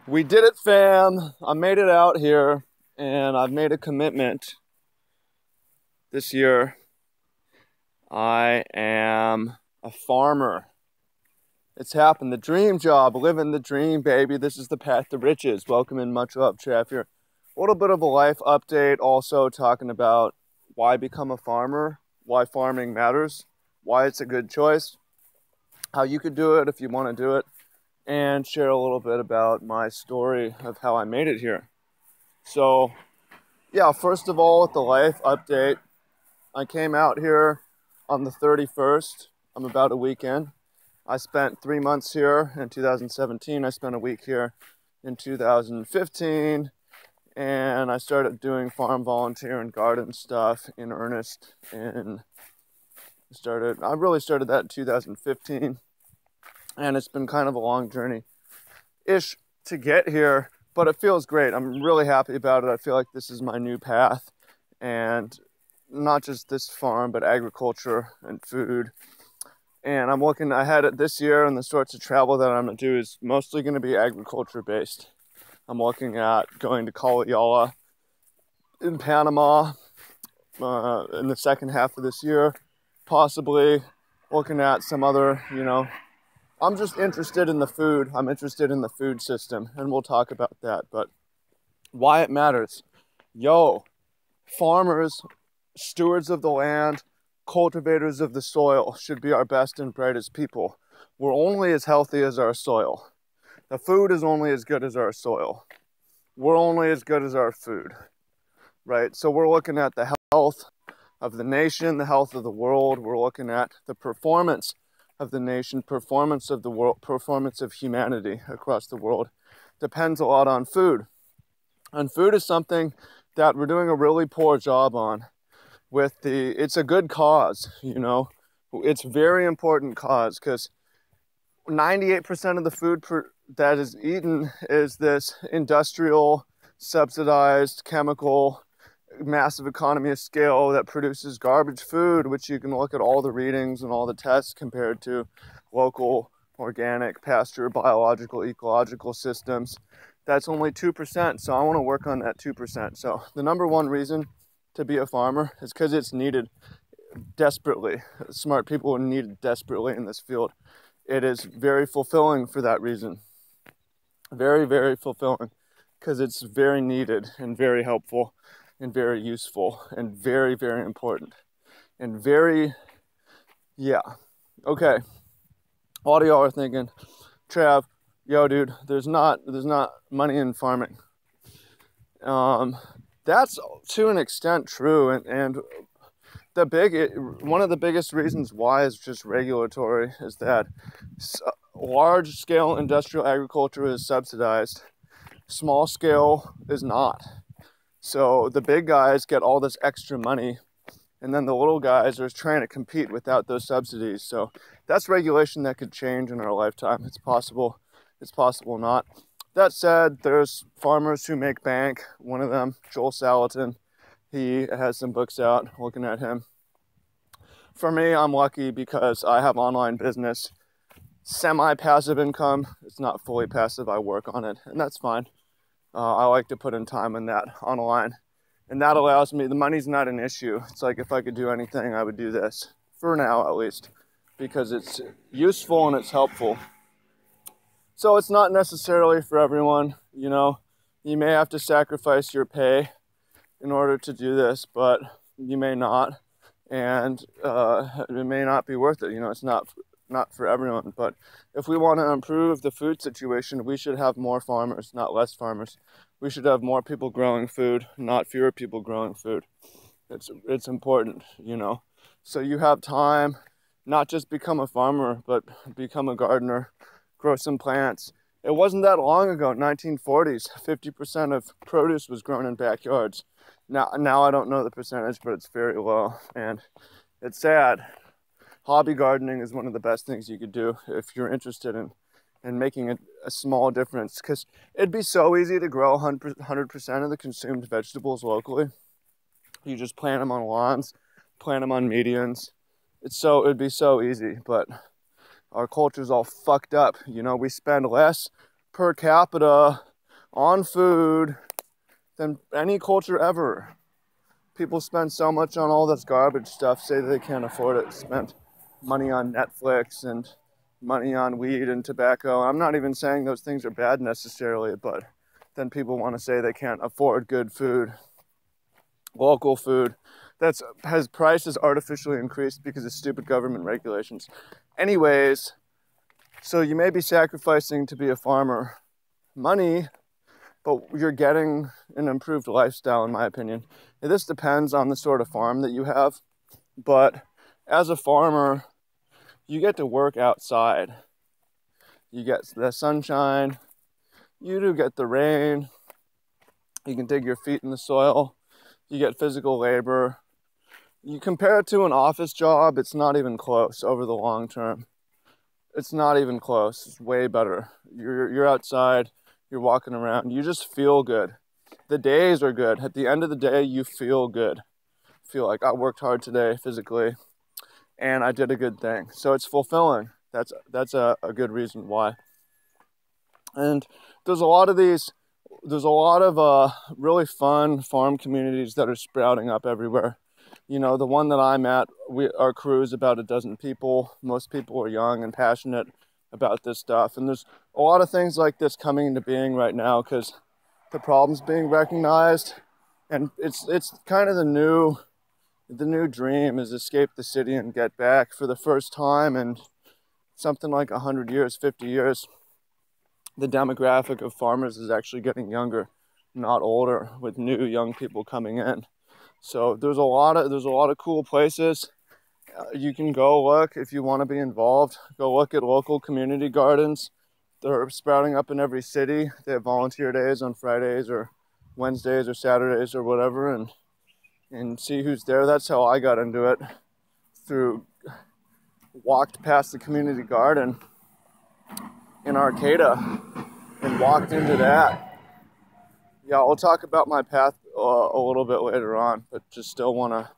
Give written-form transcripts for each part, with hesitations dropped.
We did it, fam. I made it out here, and I've made a commitment this year. I am a farmer. It's happened. The dream job, living the dream, baby. This is the path to riches. Welcome in, much love, Trav here. A little bit of a life update, also talking about why become a farmer, why farming matters, why it's a good choice, how you could do it if you want to do it, and share a little bit about my story of how I made it here. So, yeah, first of all, with the life update, I came out here on the 31st. I'm about a week in. I spent 3 months here in 2017. I spent a week here in 2015. And I started doing farm volunteer and garden stuff in earnest. And I really started that in 2015. And it's been kind of a long journey-ish to get here, but it feels great. I'm really happy about it. I feel like this is my new path, and not just this farm, but agriculture and food. And I'm looking ahead at this year, and the sorts of travel that I'm going to do is mostly going to be agriculture-based. I'm looking at going to Coahuila in Panama in the second half of this year, possibly looking at some other, I'm just interested in the food. I'm interested in the food system, and we'll talk about that. But why it matters. Farmers, stewards of the land, cultivators of the soil should be our best and brightest people. We're only as healthy as our soil. The food is only as good as our soil. We're only as good as our food, right? So we're looking at the health of the nation, the health of the world. We're looking at the performance of the nation, performance of the world, performance of humanity across the world depends a lot on food. And food is something that we're doing a really poor job on it's a good cause, It's a very important cause because 98% of the food that is eaten is this industrial, subsidized, chemical, massive economy of scale that produces garbage food, which you can look at all the readings and all the tests compared to local, organic, pasture, biological, ecological systems. That's only 2%, so I want to work on that 2%. So the number one reason to be a farmer is because it's needed desperately. Smart people need it desperately in this field. It is very fulfilling for that reason. Very, very fulfilling because it's very needed and very helpful and very useful and very, very important and very, okay. A lot of y'all are thinking, Trav, dude, there's not money in farming. That's to an extent true, and one of the biggest reasons why is just regulatory, is that large scale industrial agriculture is subsidized, small scale is not. So the big guys get all this extra money, and then the little guys are trying to compete without those subsidies. So that's regulation that could change in our lifetime. It's possible not. That said, there's farmers who make bank. One of them, Joel Salatin, he has some books out, looking at him. For me, I'm lucky because I have online business, semi-passive income. It's not fully passive, I work on it, and that's fine. I like to put in time in that online, and that allows me, the money's not an issue. It's like if I could do anything, I would do this, for now at least, because it's useful and it's helpful. So it's not necessarily for everyone, You may have to sacrifice your pay in order to do this, but you may not, and it may not be worth it. It's not for everyone. But if we want to improve the food situation, we should have more farmers, not less farmers. We should have more people growing food, not fewer people growing food. It's important, So you have time, not just become a farmer, but become a gardener, grow some plants. It wasn't that long ago, 1940s, 50% of produce was grown in backyards. Now I don't know the percentage, but it's very low, and it's sad. Hobby gardening is one of the best things you could do if you're interested in making a small difference, because it'd be so easy to grow 100% of the consumed vegetables locally. You just plant them on lawns, plant them on medians. It'd be so easy, but our culture's all fucked up. We spend less per capita on food than any culture ever. People spend so much on all this garbage stuff, say that they can't afford it, spend money on Netflix and money on weed and tobacco. I'm not even saying those things are bad necessarily, but then people want to say they can't afford good food, local food that has prices artificially increased because of stupid government regulations. Anyways, so you may be sacrificing to be a farmer money, but you're getting an improved lifestyle, in my opinion. And this depends on the sort of farm that you have, but as a farmer, you get to work outside. You get the sunshine, you do get the rain, you can dig your feet in the soil, you get physical labor. You compare it to an office job, it's not even close over the long term. It's not even close, it's way better. You're outside, you're walking around, you just feel good. The days are good. At the end of the day, you feel good. Feel like I worked hard today physically and I did a good thing. So it's fulfilling. That's a good reason why. And there's a lot of really fun farm communities that are sprouting up everywhere. You know, the one that I'm at, our crew is about a dozen people. Most people are young and passionate about this stuff. And there's a lot of things like this coming into being right now because the problem's being recognized. And it's kind of the new dream is escape the city and get back for the first time in something like 100 years, 50 years. The demographic of farmers is actually getting younger, not older, with new young people coming in. So there's a lot of cool places you can go look if you want to be involved. Go look at local community gardens. They're sprouting up in every city. They have volunteer days on Fridays or Wednesdays or Saturdays or whatever, and see who's there. That's how I got into it. Walked past the community garden in Arcata and walked into that. Yeah, I'll talk about my path a little bit later on, but just still want to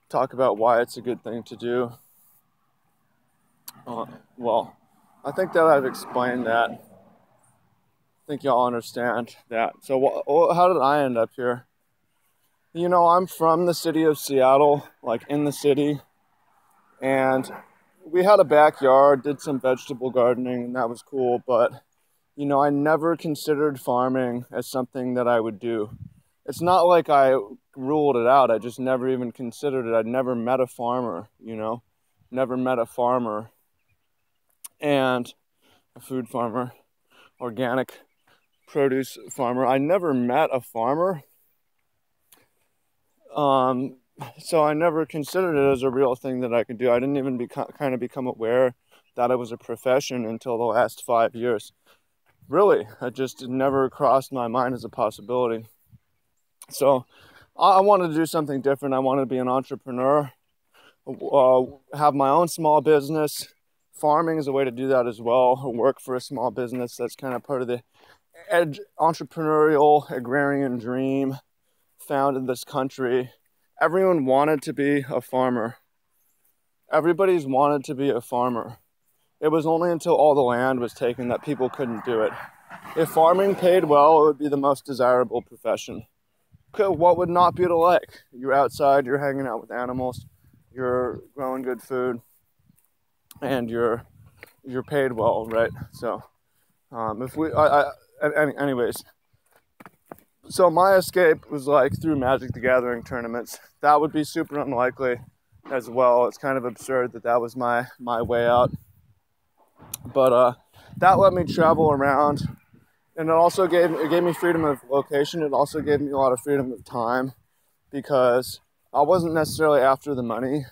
talk about why it's a good thing to do. Well, I think that I've explained that. I think y'all understand that. So how did I end up here? You know, I'm from the city of Seattle, like in the city, and we had a backyard, did some vegetable gardening, and that was cool, but you know, I never considered farming as something that I would do. It's not like I ruled it out. I just never even considered it. I'd never met a farmer, you know, never met a farmer and a food farmer, organic produce farmer. I never met a farmer. So I never considered it as a real thing that I could do. I didn't even become aware that it was a profession until the last 5 years. Really, it just never crossed my mind as a possibility. So I wanted to do something different. I wanted to be an entrepreneur, have my own small business. Farming is a way to do that as well. Work for a small business. That's kind of part of the entrepreneurial agrarian dream found in this country. Everyone wanted to be a farmer. Everybody's wanted to be a farmer. It was only until all the land was taken that people couldn't do it. If farming paid well, it would be the most desirable profession. What would not be to like? You're outside, you're hanging out with animals, you're growing good food, and you're paid well, right? So, anyways, so my escape was like through Magic the Gathering tournaments. That would be super unlikely as well. It's kind of absurd that was my way out. But that let me travel around, and it also gave me freedom of location. It also gave me a lot of freedom of time because I wasn't necessarily after the money,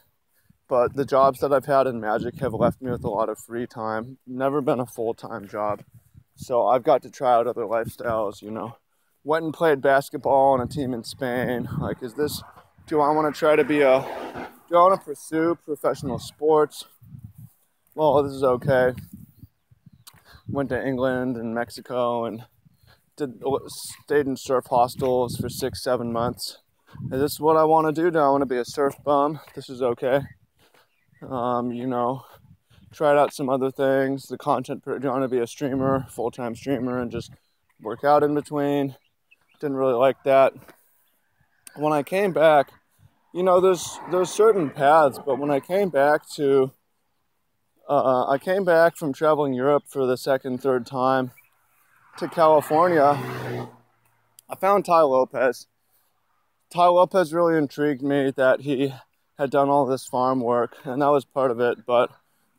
but the jobs that I've had in Magic have left me with a lot of free time. Never been a full-time job, so I've got to try out other lifestyles, you know. Went and played basketball on a team in Spain. Like, do I want to pursue professional sports? Well, this is okay. Went to England and Mexico and stayed in surf hostels for 6-7 months. Is this what I want to do? Do I want to be a surf bum? This is okay. You know, tried out some other things. Do I want to be a streamer, full-time streamer, and just work out in between. Didn't really like that. When I came back, you know, there's certain paths, but when I came back from traveling Europe for the second, third time to California, I found Tai Lopez. Tai Lopez really intrigued me that he had done all this farm work, and that was part of it, but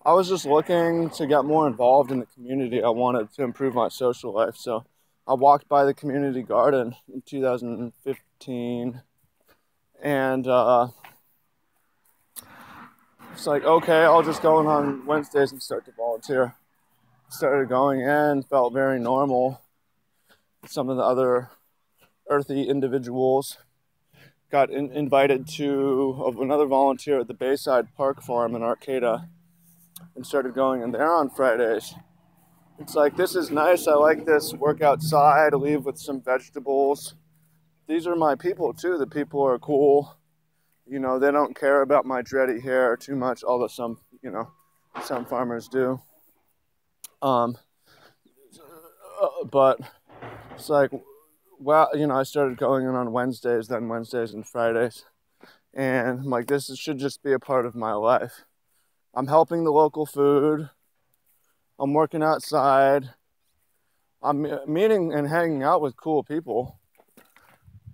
I was just looking to get more involved in the community. I wanted to improve my social life, so I walked by the community garden in 2015, and it's like, okay, I'll just go in on Wednesdays and start to volunteer. Started going in, felt very normal. Some of the other earthy individuals. Got invited to another volunteer at the Bayside Park Farm in Arcata and started going in there on Fridays. It's like, this is nice. I like this. Work outside, leave with some vegetables. These are my people too. The people are cool. You know, they don't care about my dready hair too much, although some farmers do. But it's like, wow, you know, I started going in on Wednesdays, then Wednesdays and Fridays. And I'm like, this should just be a part of my life. I'm helping the local food. I'm working outside. I'm meeting and hanging out with cool people.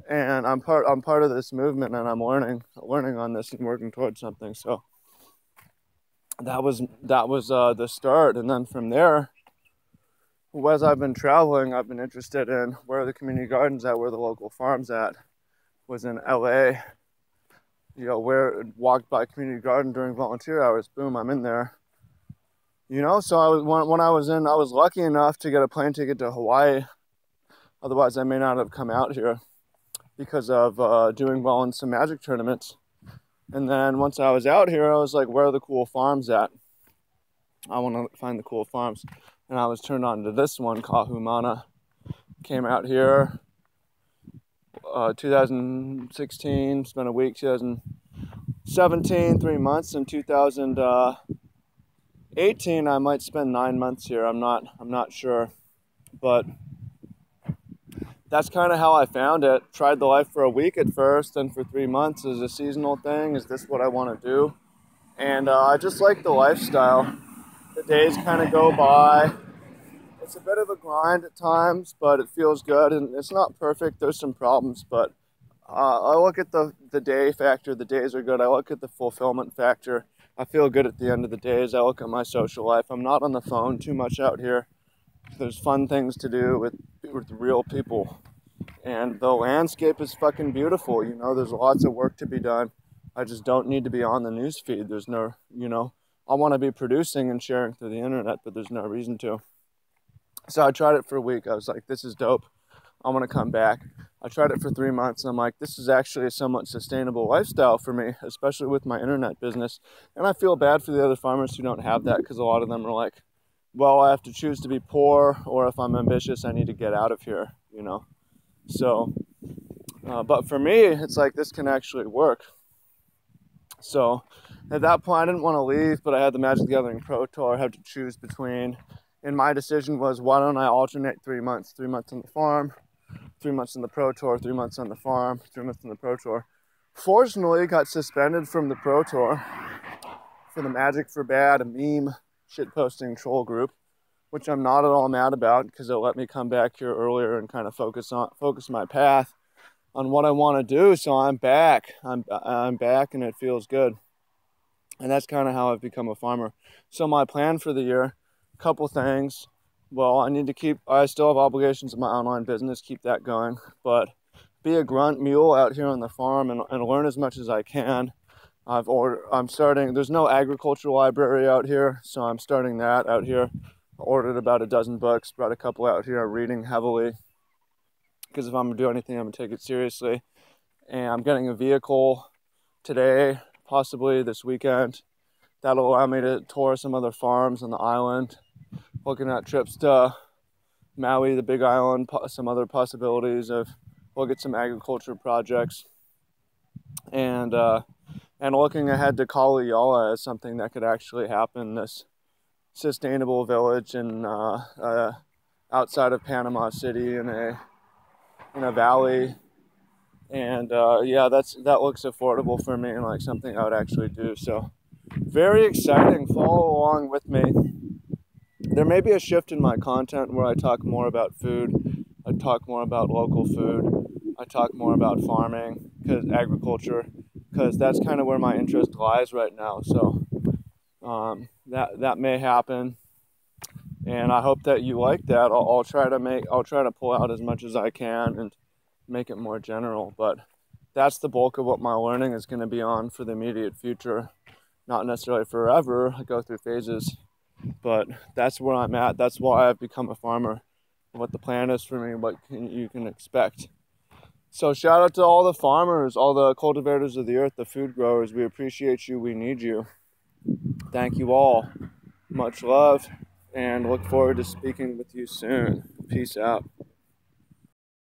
And I'm part of this movement, and I'm learning on this and working towards something. So that was the start. And then from there, as I've been traveling, I've been interested in where are the community gardens at, where the local farms at. Was in LA, you know, where walked by community garden during volunteer hours. Boom, I'm in there. You know, so I was lucky enough to get a plane ticket to Hawaii. Otherwise, I may not have come out here because of doing well in some magic tournaments. And then once I was out here, I was like, where are the cool farms at? I want to find the cool farms. And I was turned on to this one, Kahumana. Came out here 2016, spent a week. 2017, 3 months. In 2018, I might spend 9 months here. I'm not sure. But that's kind of how I found it. Tried the life for a week at first, then for 3 months as a seasonal thing. Is this what I want to do? And I just like the lifestyle. The days kind of go by. It's a bit of a grind at times, but it feels good. And it's not perfect. There's some problems, but I look at the day factor. The days are good. I look at the fulfillment factor. I feel good at the end of the days. I look at my social life. I'm not on the phone too much out here. There's fun things to do with real people. And the landscape is fucking beautiful. You know, there's lots of work to be done. I just don't need to be on the news feed. There's no, you know, I want to be producing and sharing through the internet, but there's no reason to. So I tried it for a week. I was like, this is dope. I want to come back. I tried it for 3 months. And I'm like, this is actually a somewhat sustainable lifestyle for me, especially with my internet business. And I feel bad for the other farmers who don't have that, because a lot of them are like, well, I have to choose to be poor, or if I'm ambitious, I need to get out of here, you know. So, but for me, it's like, this can actually work. So at that point, I didn't want to leave, but I had the Magic the Gathering Pro Tour I had to choose between. And my decision was, why don't I alternate 3 months? 3 months on the farm, 3 months on the Pro Tour, 3 months on the farm, 3 months on the Pro Tour. Fortunately, got suspended from the Pro Tour for the Magic for Bad, a meme shitposting troll group, which I'm not at all mad about, because it let me come back here earlier and kind of focus my path on what I want to do. So I'm back. I'm back, and it feels good. And that's kind of how I've become a farmer. So my plan for the year, couple things. Well, I still have obligations in my online business, keep that going, but be a grunt mule out here on the farm and learn as much as I can. I'm starting, there's no agricultural library out here, so I'm starting that out here. I ordered about a dozen books, brought a couple out here, reading heavily, because if I'm gonna do anything, I'm gonna take it seriously. And I'm getting a vehicle today, possibly this weekend. That'll allow me to tour some other farms on the island. Looking at trips to Maui, the Big Island, some other possibilities of look at some agriculture projects. And looking ahead to Kaliyala as something that could actually happen, this sustainable village in outside of Panama City in a valley. And yeah, that looks affordable for me and like something I would actually do. So very exciting. Follow along with me. There may be a shift in my content where I talk more about food. I talk more about local food. I talk more about farming, agriculture, because that's kind of where my interest lies right now. So that may happen, and I hope that you like that. I'll try to pull out as much as I can and make it more general. But that's the bulk of what my learning is going to be on for the immediate future. Not necessarily forever. I go through phases, but that's where I'm at. That's why I've become a farmer. What the plan is for me, you can expect. So shout out to all the farmers, all the cultivators of the earth, the food growers. We appreciate you. We need you. Thank you all. Much love, and look forward to speaking with you soon. Peace out.